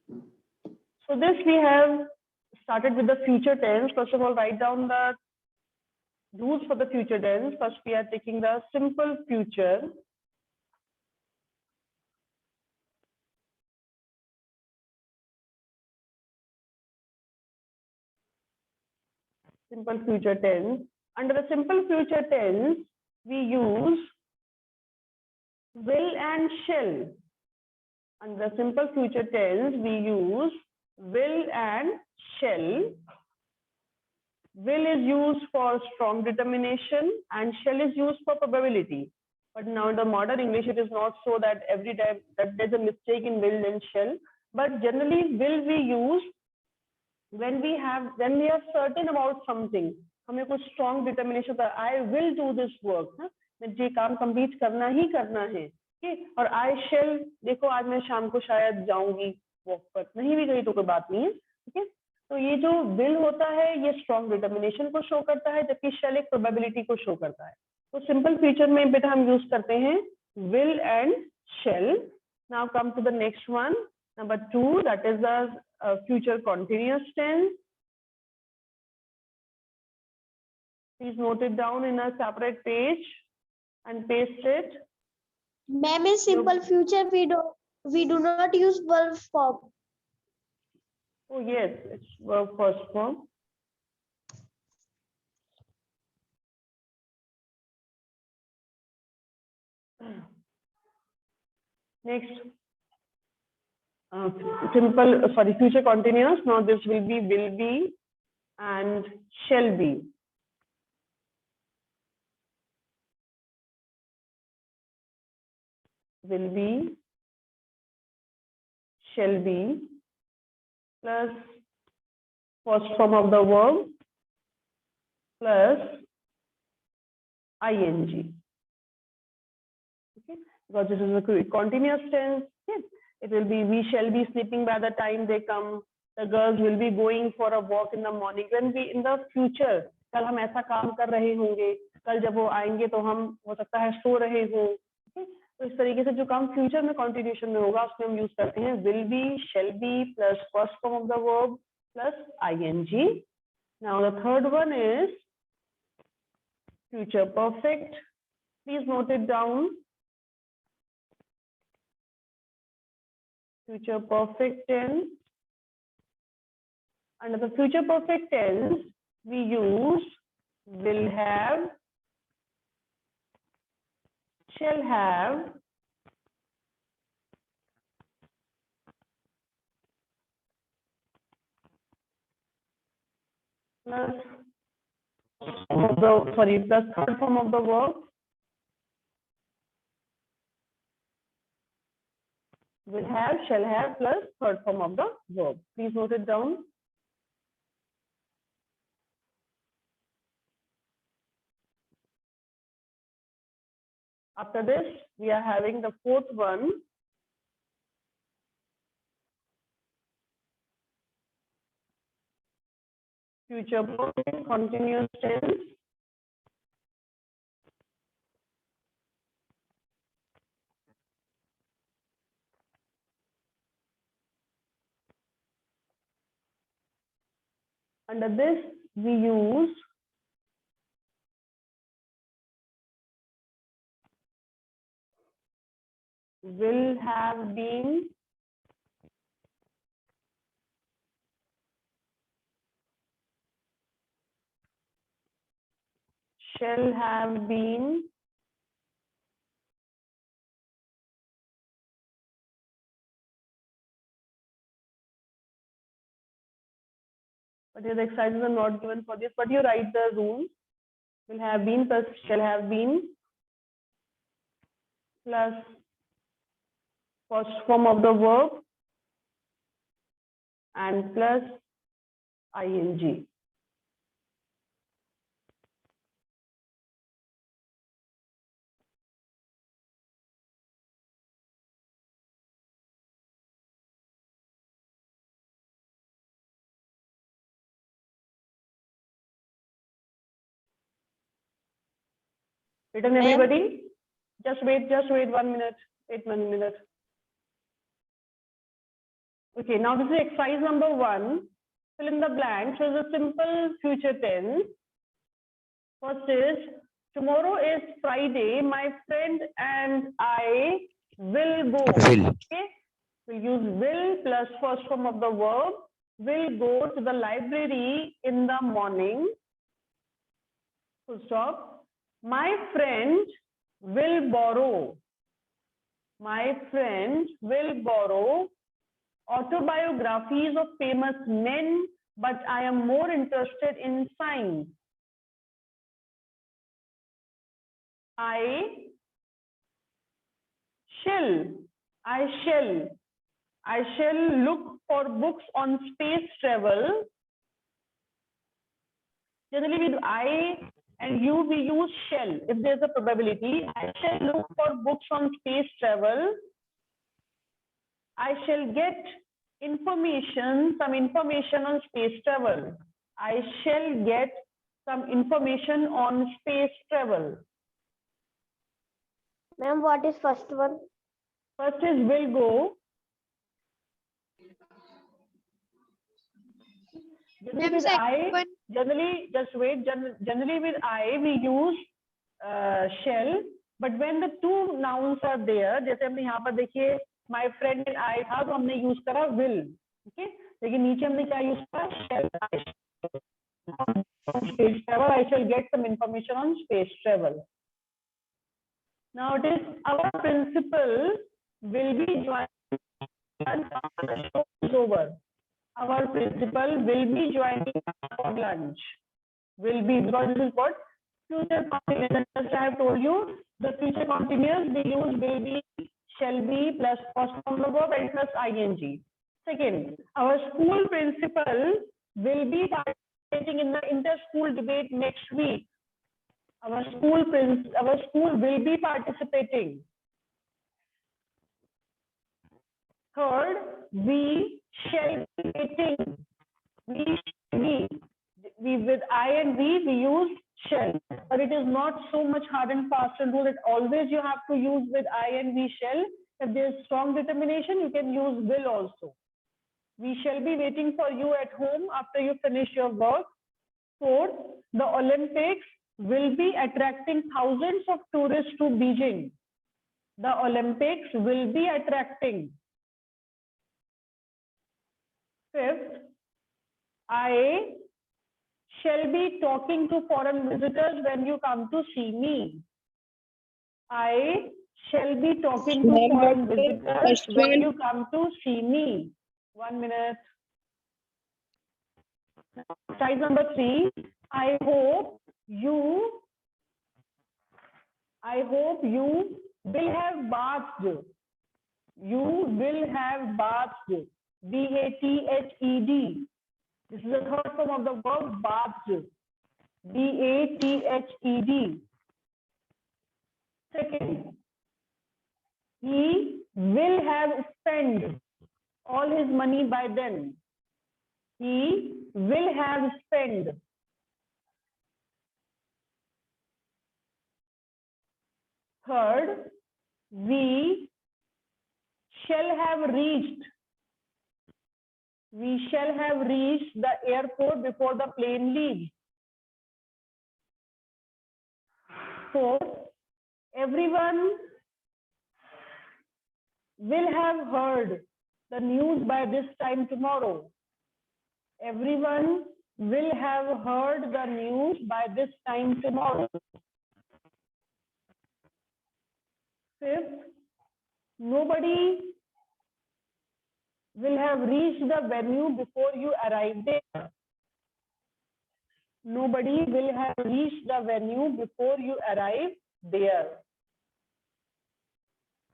So this we have started with the future tense. First of all, write down the rules for the future tense. First, we are taking the simple future. Simple future tense. Under the simple future tense, we use will and shall. Under the simple future tense, we use will and shall. Will is used for strong determination and shall is used for probability. But now in the modern English, it is not so that every time that there's a mistake in will and shall. But generally, will we use when we are certain about something. हमें कुछ strong determination होता है. I will do this work. मुझे काम complete करना ही करना है. और I shall, देखो आज मैं शाम को शायद जाऊंगी वॉक पर, नहीं भी गई तो कोई बात नहीं है. ठीक है. तो ये जो will होता है ये strong determination को शो करता है, जबकि shall एक probability को शो करता है. तो simple future में बेटा हम यूज करते हैं will and shall. Now come to the next one, number 2, that is the future continuous tense. Please note it down in a separate page and paste it. Ma'am, in simple future we do not use verb form. Oh yes, it's verb first form. Next, future continuous. Now this will be and shall be. Will be, shall be, plus first form of the verb plus ing. Okay, because this is a continuous tense. Okay? It will be we shall be sleeping by the time they come. The girls will be going for a walk in the morning. When we in the future, कल हम ऐसा काम कर रहे होंगे, कल जब वो आएंगे तो हम हो सकता है सो रहे हों. तो इस तरीके से जो काम फ्यूचर में कंटिन्यूएशन में होगा उसमें हम यूज करते हैं will be, shall be plus first form of the verb plus ing. Now the third one is future perfect. Please note it down. Future perfect tense. Under the future perfect tense, we use will have, shall have, plus third form of the verb. Will have, shall have plus third form of the verb. Please note it down. After this, we are having the fourth one. Future perfect continuous tense. Under this, we use will have been, shall have been, but here the exercises are not given for this, but you write the rules. Will have been plus shall have been plus first form of the verb and plus ing. Written everybody? Just wait 1 minute. Wait 1 minute. Okay, now this is exercise number 1. Fill in the blank. So it's a simple future tense. First is, tomorrow is Friday. My friend and I will go. Will. Okay, we'll use will plus first form of the verb. Will go to the library in the morning. Full stop. My friend will borrow. My friend will borrow autobiographies of famous men, but I am more interested in science. I shall look for books on space travel. Generally with I and you we use shall if there's a probability. I shall look for books on space travel. I shall get some information on space travel. I shall get some information on space travel. Ma'am, what is first one? First is will go. Generally with I, generally with I we use shall, but when the two nouns are there, जैसे हमने यहाँ पर देखिए my friend and I था तो हमने use करा will, okay? लेकिन नीचे हमने क्या use करा shall. Space travel, I shall get some information on space travel. Now it is our principal will be joining over. Our principal will be joining for lunch. Will be, because this is what future continuous. Just I have told you the future continuous we use will be, shall be plus first form of the verb and plus ing. Second, our school principal will be participating in the inter-school debate next week. Our school will be participating. Third, we shall be eating. We with I and we use shall, but it is not so much hard and fast and rule that always you have to use with I and we shall. If there is strong determination, you can use will also. We shall be waiting for you at home after you finish your work. Fourth, the Olympics will be attracting thousands of tourists to Beijing. The Olympics will be attracting. Fifth, I shall be talking to foreign visitors when you come to see me. I shall be talking to foreign visitors when you come to see me. 1 minute. Exercise number 3. I hope you will have bathed. You will have bathed. B-A-T-H-E-D. This is the third form of the verb bathed. B-A-T-H-E-D. Second, he will have spent all his money by then. He will have spent. Third, we shall have reached. We shall have reached the airport before the plane leaves. Fourth, everyone will have heard the news by this time tomorrow. Everyone will have heard the news by this time tomorrow. Fifth, nobody will have reached the venue before you arrive there. Nobody will have reached the venue before you arrive there.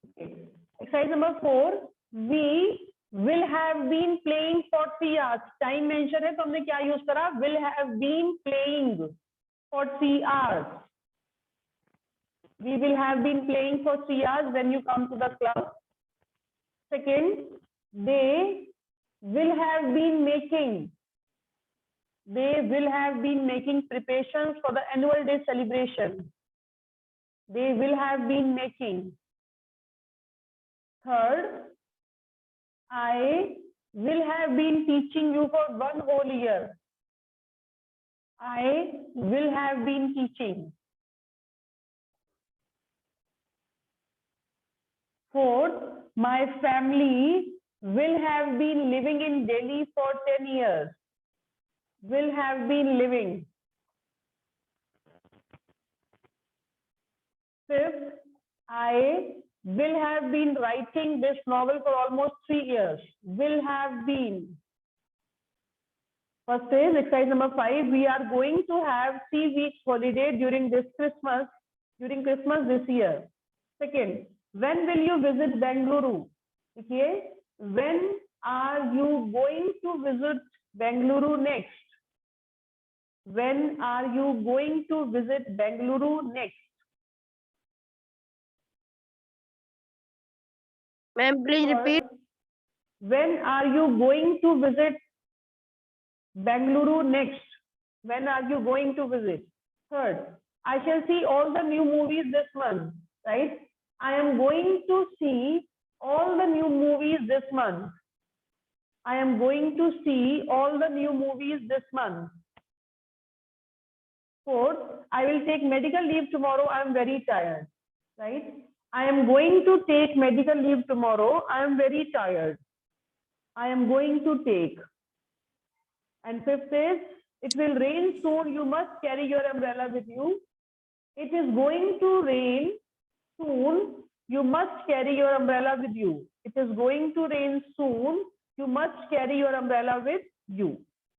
Okay. Exercise number 4. We will have been playing for 3 hours. Time mention है तो हमने क्या use करा? Will have been playing for 3 hours. We will have been playing for 3 hours when you come to the club. Second, they will have been making. They will have been making preparations for the annual day celebration. They will have been making. Third, I will have been teaching you for 1 whole year. I will have been teaching. Fourth, my family will have been living in Delhi for 10 years. Will have been living. Fifth, I will have been writing this novel for almost 3 years. Will have been. First is exercise number 5. We are going to have 3 weeks holiday during Christmas this year. Second, when will you visit Bengaluru? Okay. When are you going to visit Bengaluru next? When are you going to visit Bengaluru next? Ma'am, please repeat. When are you going to visit Bengaluru next? When are you going to visit? Third, I shall see all the new movies this month, right? I am going to see all the new movies this month. I am going to see all the new movies this month. Fourth, I will take medical leave tomorrow. I am very tired, right? I am going to take medical leave tomorrow. I am very tired. I am going to take. And fifth is, it will rain soon. You must carry your umbrella with you. It is going to rain soon. You must carry your umbrella with you. It is going to rain soon. You must carry your umbrella with you.